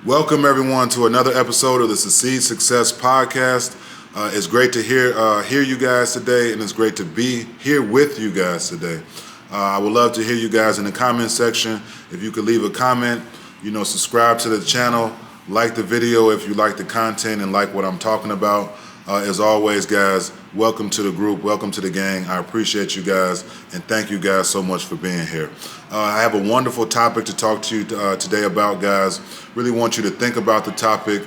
Welcome everyone to another episode of the Succeed Success Podcast. It's great to hear you guys today, and it's great to be here with you guys today. I would love to hear you guys in the comment section. If you could leave a comment, subscribe to the channel, like the video if you like the content and like what I'm talking about. As always, guys, welcome to the group, welcome to the gang. I appreciate you guys, and thank you guys so much for being here. I have a wonderful topic to talk to you today about, guys. Really want you to think about the topic,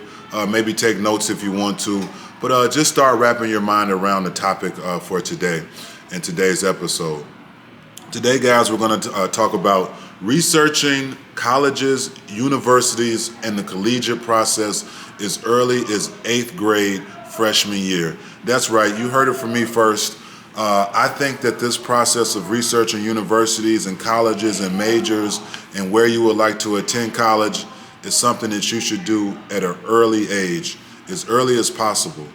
maybe take notes if you want to, but just start wrapping your mind around the topic for today and today's episode. Today, guys, we're going to talk about researching colleges, universities, and the collegiate process as early as 8th grade freshman year. That's right, you heard it from me first. I think that this process of researching universities and colleges and majors and where you would like to attend college is something that you should do at an early age, as early as possible.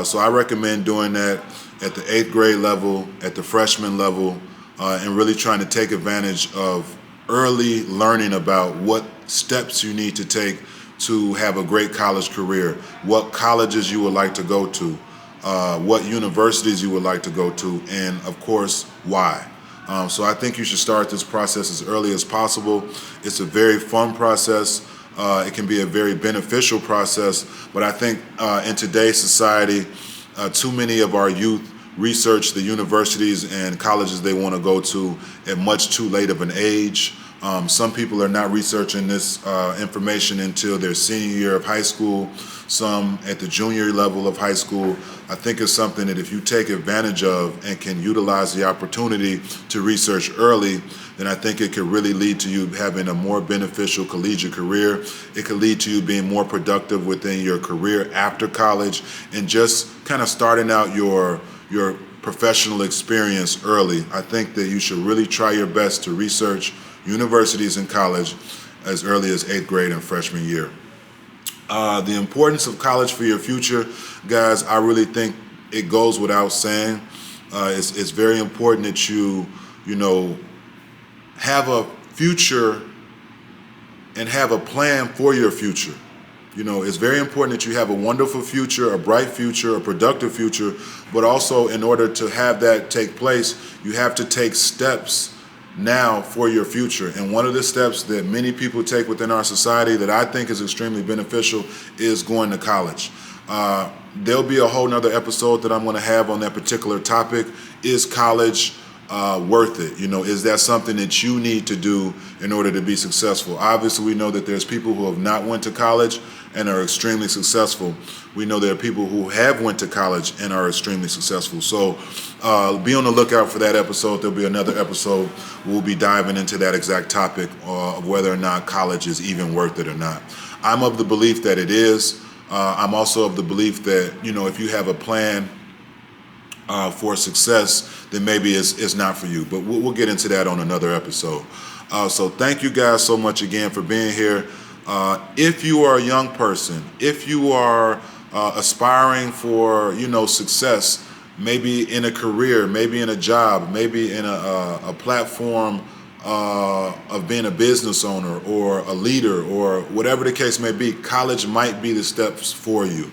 So I recommend doing that at the 8th grade level, at the freshman level, and really trying to take advantage of early learning about what steps you need to take to have a great college career, what colleges you would like to go to, what universities you would like to go to, and of course, why. So I think you should start this process as early as possible. It's a very fun process. It can be a very beneficial process, but I think in today's society, too many of our youth research the universities and colleges they want to go to at much too late of an age. Some people are not researching this information until their senior year of high school, some at the junior level of high school. I think it's something that if you take advantage of and can utilize the opportunity to research early, then I think it could really lead to you having a more beneficial collegiate career. It could lead to you being more productive within your career after college and just kind of starting out your professional experience early. I think that you should really try your best to research universities and college as early as 8th grade and freshman year. The importance of college for your future, guys, I really think it goes without saying. It's very important that you have a future and have a plan for your future. It's very important that you have a wonderful future, a bright future, a productive future, but also in order to have that take place, you have to take steps now for your future. And one of the steps that many people take within our society that I think is extremely beneficial is going to college. There'll be a whole nother episode that I'm going to have on that particular topic. Is college worth it? Is that something that you need to do in order to be successful? Obviously, we know that there's people who have not went to college and are extremely successful. We know there are people who have went to college and are extremely successful. So be on the lookout for that episode. There'll be another episode. We'll be diving into that exact topic of whether or not college is even worth it or not. I'm of the belief that it is. I'm also of the belief that, if you have a plan for success, then maybe it's not for you. But we'll get into that on another episode. So thank you guys so much again for being here. If you are a young person, if you are aspiring for, success, maybe in a career, maybe in a job, maybe in a platform of being a business owner or a leader or whatever the case may be, college might be the steps for you.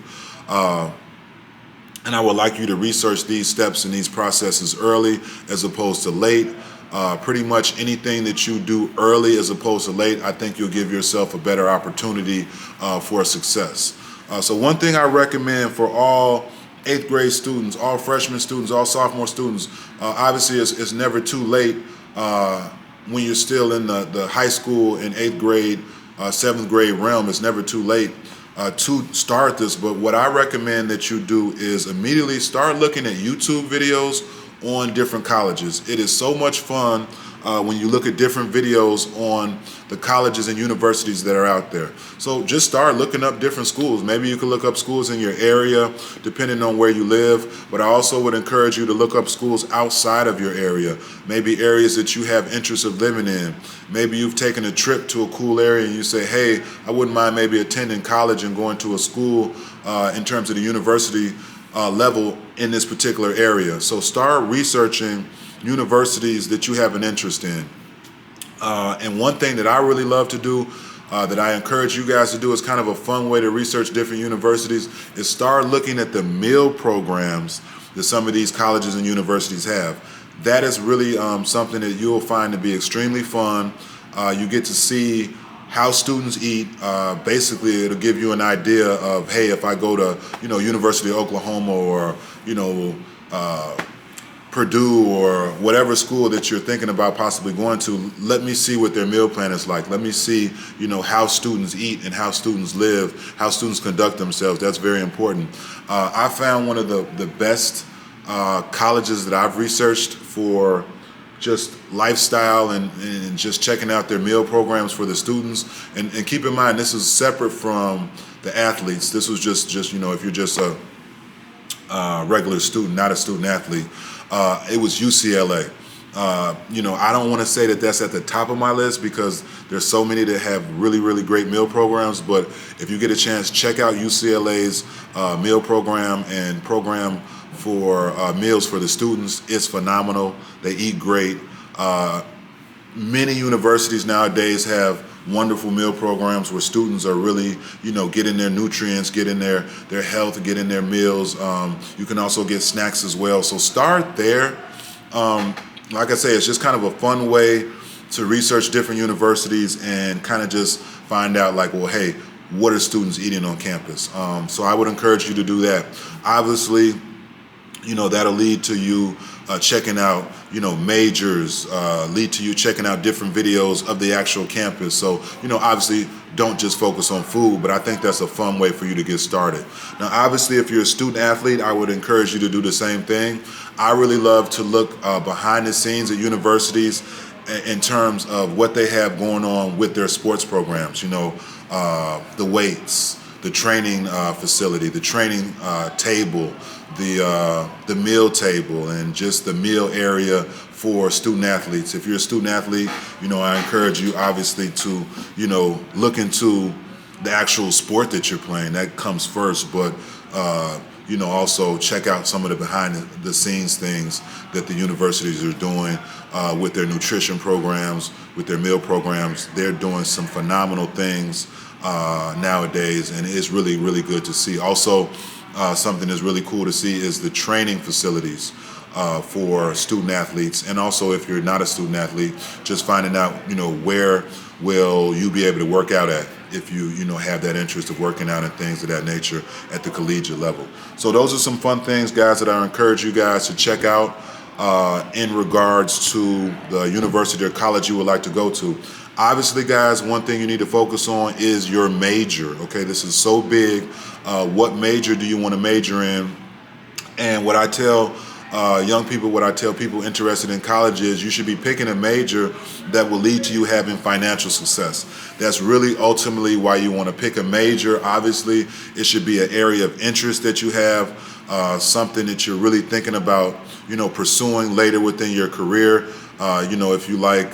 And I would like you to research these steps and these processes early as opposed to late. Pretty much anything that you do early as opposed to late, I think you'll give yourself a better opportunity for success. So one thing I recommend for all 8th grade students, all freshman students, all sophomore students, obviously it's never too late when you're still in the high school and 8th grade, 7th grade realm. It's never too late to start this, but what I recommend that you do is immediately start looking at YouTube videos on different colleges. It is so much fun when you look at different videos on the colleges and universities that are out there. So just start looking up different schools. Maybe you can look up schools in your area, depending on where you live, but I also would encourage you to look up schools outside of your area, maybe areas that you have interest of living in. Maybe you've taken a trip to a cool area and you say, hey, I wouldn't mind maybe attending college and going to a school in terms of the university level in this particular area. So start researching universities that you have an interest in. And one thing that I really love to do that I encourage you guys to do as kind of a fun way to research different universities is start looking at the meal programs that some of these colleges and universities have. That is really something that you'll find to be extremely fun. You get to see how students eat. Basically, it'll give you an idea of, hey, if I go to, University of Oklahoma or, Purdue or whatever school that you're thinking about possibly going to, let me see what their meal plan is like. Let me see, how students eat and how students live, how students conduct themselves. That's very important. I found one of the best colleges that I've researched for just lifestyle and just checking out their meal programs for the students. And keep in mind, this is separate from the athletes. This was just if you're just a regular student, not a student athlete. It was UCLA. I don't want to say that that's at the top of my list because there's so many that have really, really great meal programs. But if you get a chance, check out UCLA's meal program and program for meals for the students. It's phenomenal. They eat great. Many universities nowadays have wonderful meal programs where students are really, getting their nutrients, getting their health, getting their meals. You can also get snacks as well. So start there. Like I say, it's just kind of a fun way to research different universities and kind of just find out like, well, hey, what are students eating on campus? So I would encourage you to do that. Obviously, that'll lead to you checking out, majors, lead to you checking out different videos of the actual campus. So, obviously don't just focus on food, but I think that's a fun way for you to get started. Now, obviously, if you're a student athlete, I would encourage you to do the same thing. I really love to look behind the scenes at universities in terms of what they have going on with their sports programs, the weights, the training facility, the training table, the meal table, and just the meal area for student athletes. If you're a student athlete, I encourage you obviously to, look into the actual sport that you're playing. That comes first, but also check out some of the behind the scenes things that the universities are doing with their nutrition programs, with their meal programs. They're doing some phenomenal things nowadays, and it's really, really good to see. Also, something that's really cool to see is the training facilities for student athletes, and also if you're not a student athlete, just finding out, where will you be able to work out at if you have that interest of working out and things of that nature at the collegiate level. So those are some fun things, guys, that I encourage you guys to check out in regards to the university or college you would like to go to. Obviously, guys, one thing you need to focus on is your major. Okay, this is so big. What major do you want to major in? And what I tell young people, what I tell people interested in college is you should be picking a major that will lead to you having financial success. That's really ultimately why you want to pick a major. Obviously, it should be an area of interest that you have, something that you're really thinking about, pursuing later within your career. If you like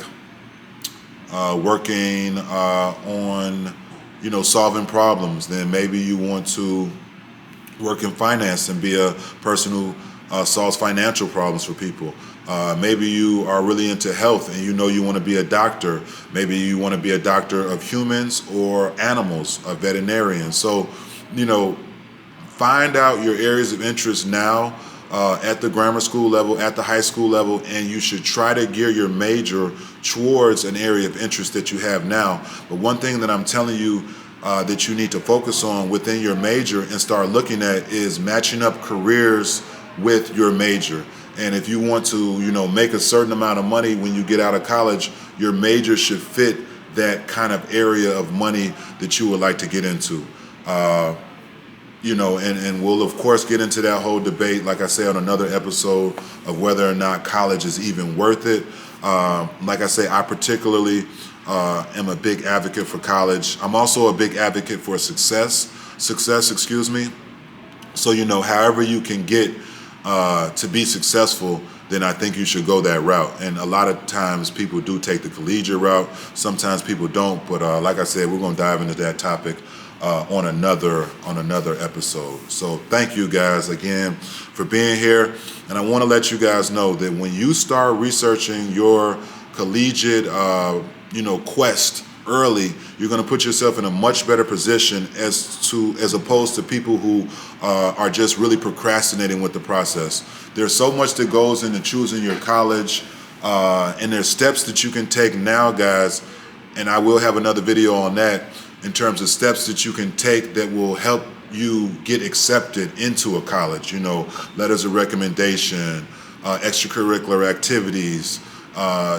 working on, solving problems, then maybe you want to work in finance and be a person who solves financial problems for people. Maybe you are really into health and you want to be a doctor. Maybe you want to be a doctor of humans or animals, a veterinarian. So, find out your areas of interest now at the grammar school level, at the high school level, and you should try to gear your major towards an area of interest that you have now. But one thing that I'm telling you that you need to focus on within your major and start looking at is matching up careers with your major. And if you want to, make a certain amount of money when you get out of college, your major should fit that kind of area of money that you would like to get into. And we'll of course get into that whole debate, like I say, on another episode of whether or not college is even worth it. Like I say, I particularly am a big advocate for college. I'm also a big advocate for success, So, however you can get to be successful, then I think you should go that route. And a lot of times people do take the collegiate route. Sometimes people don't. But like I said, we're going to dive into that topic on another episode. So thank you guys again for being here. And I want to let you guys know that when you start researching your collegiate, quest early, you're going to put yourself in a much better position as opposed to people who are just really procrastinating with the process. There's so much that goes into choosing your college, and there's steps that you can take now, guys, and I will have another video on that in terms of steps that you can take that will help you get accepted into a college. Letters of recommendation, extracurricular activities,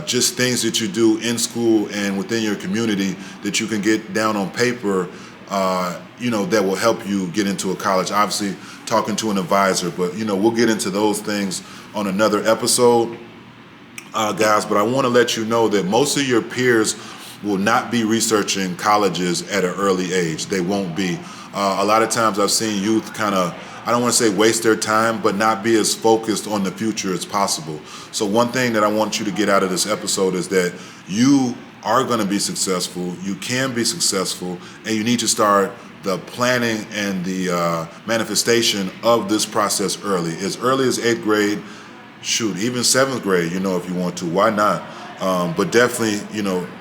just things that you do in school and within your community that you can get down on paper, that will help you get into a college. Obviously, talking to an advisor, but we'll get into those things on another episode, guys. But I want to let you know that most of your peers will not be researching colleges at an early age. They won't be. A lot of times I've seen youth kind of, I don't want to say waste their time, but not be as focused on the future as possible. So one thing that I want you to get out of this episode is that you are going to be successful, you can be successful, and you need to start the planning and the manifestation of this process early as 8th grade, even 7th grade, if you want to, why not? But definitely,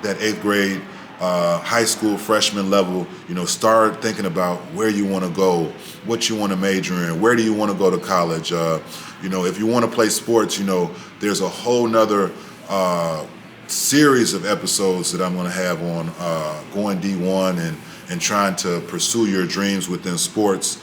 that 8th grade, high school freshman level, start thinking about where you want to go, what you want to major in, where do you want to go to college. If you want to play sports, there's a whole nother series of episodes that I'm going to have on going D1 and trying to pursue your dreams within sports.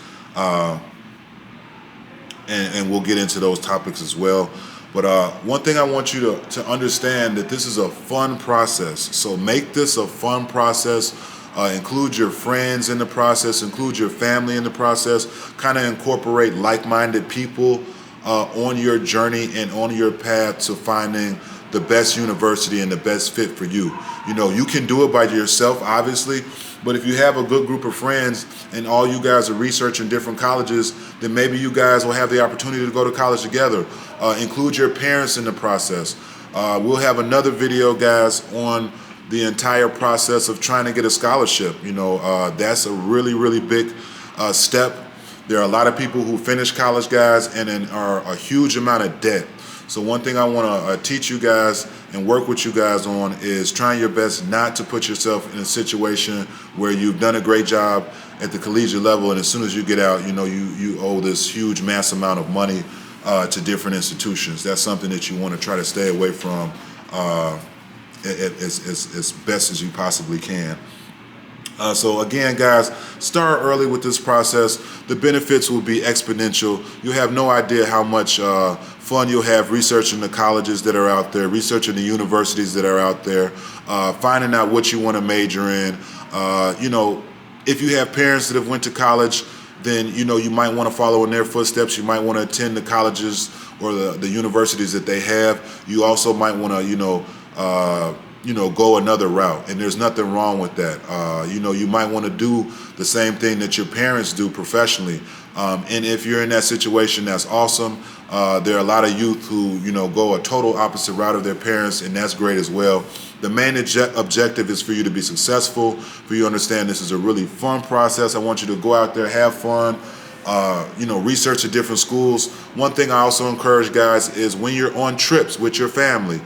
And we'll get into those topics as well. But one thing I want you to understand that this is a fun process. So make this a fun process. Include your friends in the process. Include your family in the process. Kind of incorporate like-minded people on your journey and on your path to finding the best university and the best fit for you. You can do it by yourself, obviously. But if you have a good group of friends and all you guys are researching different colleges, then maybe you guys will have the opportunity to go to college together. Include your parents in the process. We'll have another video, guys, on the entire process of trying to get a scholarship. That's a really, really big step. There are a lot of people who finish college, guys, and are a huge amount of debt. So one thing I want to teach you guys and work with you guys on is trying your best not to put yourself in a situation where you've done a great job at the collegiate level, and as soon as you get out, you owe this huge mass amount of money to different institutions. That's something that you want to try to stay away from as best as you possibly can. So again, guys, start early with this process. The benefits will be exponential. You have no idea how much fun you'll have researching the colleges that are out there, researching the universities that are out there, finding out what you want to major in. If you have parents that have went to college, then you might want to follow in their footsteps. You might want to attend the colleges or the universities that they have. You also might want to go another route, and there's nothing wrong with that. You might want to do the same thing that your parents do professionally, and if you're in that situation, that's awesome. There are a lot of youth who go a total opposite route of their parents, and that's great as well. The main objective is for you to be successful, for you to understand this is a really fun process. I want you to go out there, have fun, research the different schools. One thing I also encourage, guys, is when you're on trips with your family,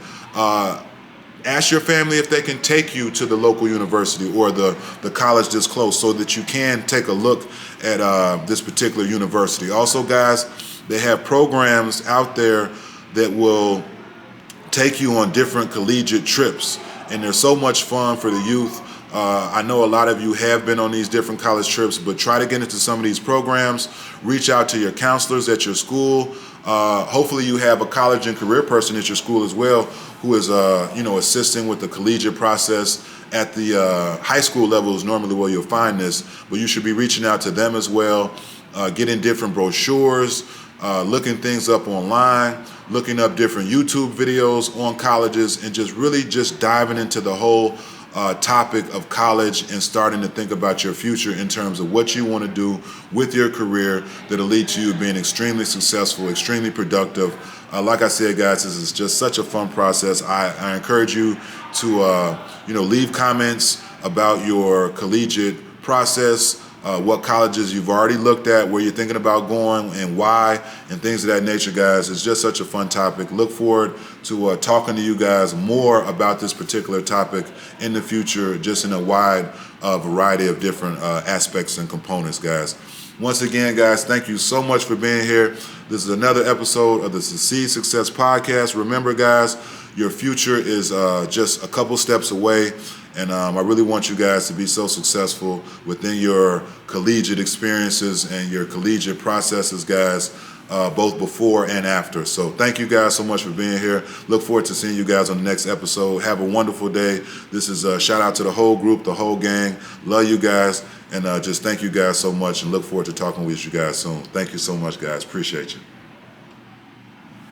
ask your family if they can take you to the local university or the college that's close so that you can take a look at this particular university. Also, guys, they have programs out there that will take you on different collegiate trips, and they're so much fun for the youth. I know a lot of you have been on these different college trips, but try to get into some of these programs. Reach out to your counselors at your school. Hopefully you have a college and career person at your school as well who is assisting with the collegiate process. At the high school level is normally where you'll find this, but you should be reaching out to them as well, getting different brochures, looking things up online, looking up different YouTube videos on colleges, and just diving into the whole topic of college and starting to think about your future in terms of what you want to do with your career that'll lead to you being extremely successful, extremely productive. Like I said, guys, this is just such a fun process. I encourage you to leave comments about your collegiate process. what colleges you've already looked at, where you're thinking about going, and why, and things of that nature, guys. It's just such a fun topic. Look forward to talking to you guys more about this particular topic in the future, just in a wide variety of different aspects and components, guys. Once again, guys, thank you so much for being here. This is another episode of the Succeed Success Podcast. Remember, guys, your future is just a couple steps away. And I really want you guys to be so successful within your collegiate experiences and your collegiate processes, guys, both before and after. So thank you guys so much for being here. Look forward to seeing you guys on the next episode. Have a wonderful day. This is a shout out to the whole group, the whole gang. Love you guys. And just thank you guys so much, and look forward to talking with you guys soon. Thank you so much, guys. Appreciate you.